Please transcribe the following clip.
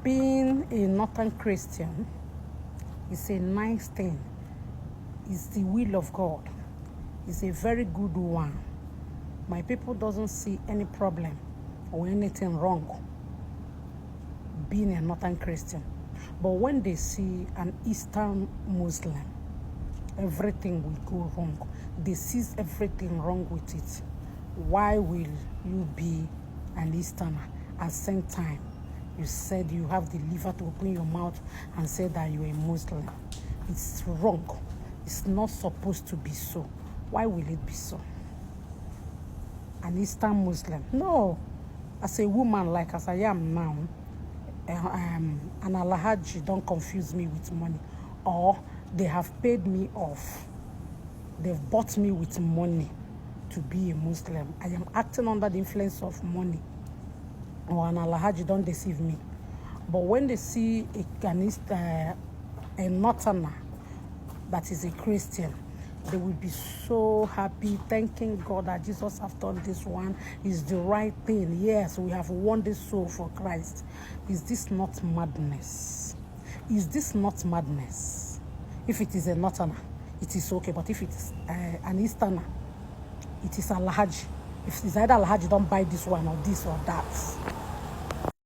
Being a Northern Christian is a nice thing. It's the will of God. It's a very good one. My people doesn't see any problem or anything wrong being a Northern Christian. But when they see an Eastern Muslim, everything will go wrong. They see everything wrong with it. Why will you be an Easterner at the same time you said you have the liver to open your mouth and say that you're a Muslim? It's wrong. It's not supposed to be so. Why will it be so? An Eastern Muslim? No. As a woman, like as I am now, an Alhaji don't confuse me with money. Or they have paid me off. They've bought me with money to be a Muslim. I am acting under the influence of money. Or an Alhaji don't deceive me. But when they see a Northerner that is a Christian, they will be so happy, thanking God that Jesus has done this one. Is the right thing. Yes, we have won this soul for Christ. Is this not madness? Is this not madness? If it is a Northerner, it is okay. But if it is an Easterner, it is Alhaji. If it's either Alhaji, don't buy this one or this or that.